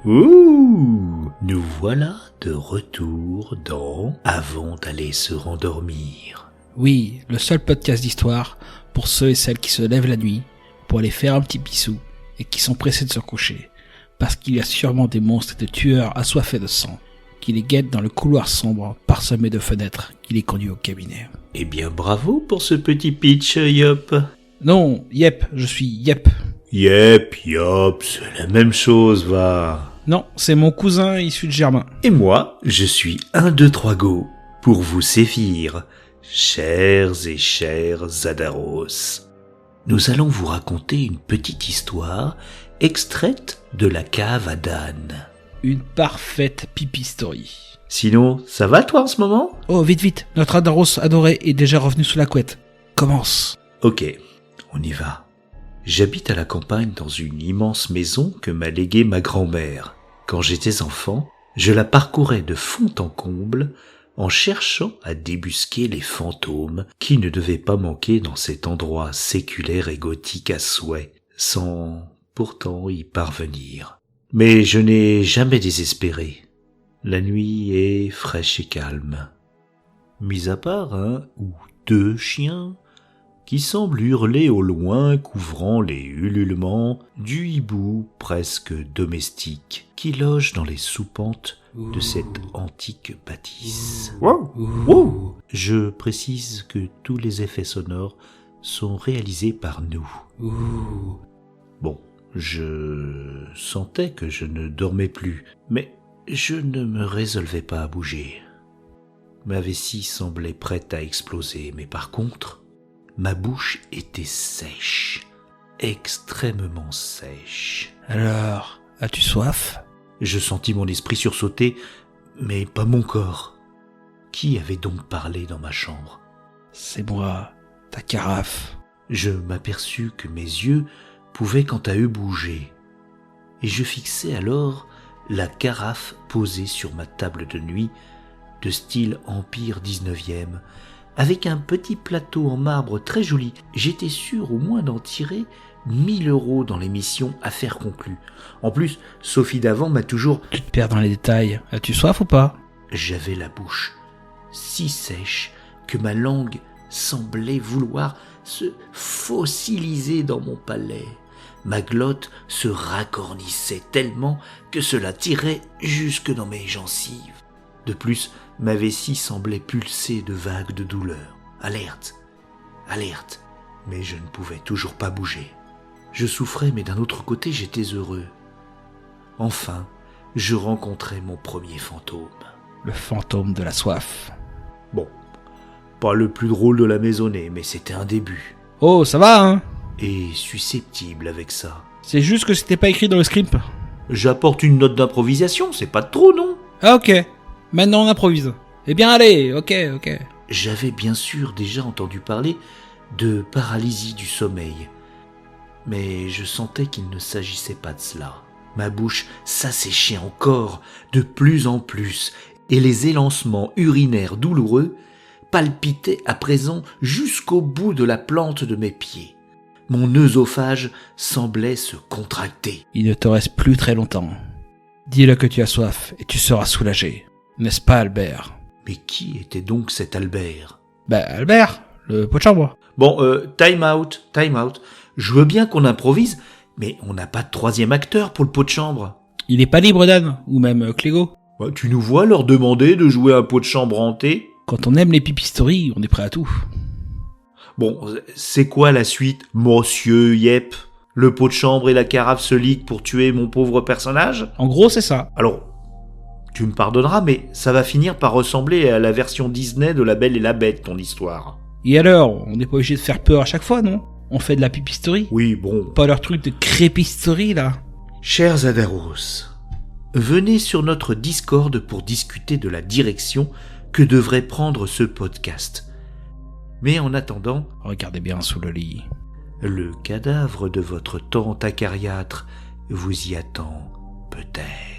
Ouh, nous voilà de retour dans Avant d'aller se rendormir. Oui, le seul podcast d'histoire pour ceux et celles qui se lèvent la nuit pour aller faire un petit pissou et qui sont pressés de se coucher. Parce qu'il y a sûrement des monstres et des tueurs assoiffés de sang qui les guettent dans le couloir sombre parsemé de fenêtres qui les conduit au cabinet. Eh bien bravo pour ce petit pitch, Yop. Non, Yep, je suis Yep. Yep, Yop, c'est la même chose, va. Non, c'est mon cousin issu de Germain. Et moi, je suis 1, 2, 3 go pour vous sévir, chers et chers Zadaros. Nous allons vous raconter une petite histoire extraite de la cave à Dan. Une parfaite pipi story. Sinon, ça va toi en ce moment ? Oh, vite, notre Adaros adoré est déjà revenu sous la couette. Commence. Ok, on y va. J'habite à la campagne dans une immense maison que m'a léguée ma grand-mère. Quand j'étais enfant, je la parcourais de fond en comble en cherchant à débusquer les fantômes qui ne devaient pas manquer dans cet endroit séculaire et gothique à souhait, sans pourtant y parvenir. Mais je n'ai jamais désespéré. La nuit est fraîche et calme. Mis à part un ou deux chiens qui semblent hurler au loin, couvrant les ululements du hibou presque domestique qui loge dans les soupentes de cette antique bâtisse. Wow. Wow. Je précise que tous les effets sonores sont réalisés par nous. Bon, je sentais que je ne dormais plus, mais je ne me résolvais pas à bouger. Ma vessie semblait prête à exploser, mais par contre, ma bouche était sèche, extrêmement sèche. Alors, as-tu soif ? Je sentis mon esprit sursauter, mais pas mon corps. Qui avait donc parlé dans ma chambre ? C'est moi, ta carafe. Je m'aperçus que mes yeux pouvaient quant à eux bouger, et je fixai alors la carafe posée sur ma table de nuit, de style Empire 19e, avec un petit plateau en marbre très joli. J'étais sûr au moins d'en tirer 1 000 € dans l'émission Affaires conclues. En plus, Sophie d'avant m'a toujours... Tu te perds dans les détails. As-tu soif ou pas ? J'avais la bouche si sèche que ma langue semblait vouloir se fossiliser dans mon palais. Ma glotte se racornissait tellement que cela tirait jusque dans mes gencives. De plus, ma vessie semblait pulser de vagues de douleur. Alerte, alerte, mais je ne pouvais toujours pas bouger. Je souffrais, mais d'un autre côté, j'étais heureux. Enfin, je rencontrai mon premier fantôme. Le fantôme de la soif. Bon, pas le plus drôle de la maisonnée, mais c'était un début. Oh, ça va, hein ? Et susceptible avec ça. C'est juste que c'était pas écrit dans le script. J'apporte une note d'improvisation, c'est pas trop, non ? Ah, ok. Maintenant on improvise. Eh bien allez, ok. J'avais bien sûr déjà entendu parler de paralysie du sommeil, mais je sentais qu'il ne s'agissait pas de cela. Ma bouche s'asséchait encore de plus en plus, et les élancements urinaires douloureux palpitaient à présent jusqu'au bout de la plante de mes pieds. Mon œsophage semblait se contracter. Il ne te reste plus très longtemps. Dis-le que tu as soif et tu seras soulagé. N'est-ce pas, Albert ? Mais qui était donc cet Albert ? Albert, le pot de chambre. Bon, time out. Je veux bien qu'on improvise, mais on n'a pas de troisième acteur pour le pot de chambre. Il est pas libre, Dan, ou même Clégo. Tu nous vois leur demander de jouer un pot de chambre hanté ? Quand on aime les pipistories, on est prêt à tout. Bon, c'est quoi la suite, monsieur Yep ? Le pot de chambre et la carafe se liguent pour tuer mon pauvre personnage ? En gros, c'est ça. Alors, tu me pardonneras, mais ça va finir par ressembler à la version Disney de La Belle et la Bête, ton histoire. Et alors, on n'est pas obligé de faire peur à chaque fois, non ? On fait de la pipistorie. Oui, bon. Pas leur truc de crépistorie, là. Chers Adaros, venez sur notre Discord pour discuter de la direction que devrait prendre ce podcast. Mais en attendant, regardez bien sous le lit. Le cadavre de votre tante acariâtre vous y attend peut-être.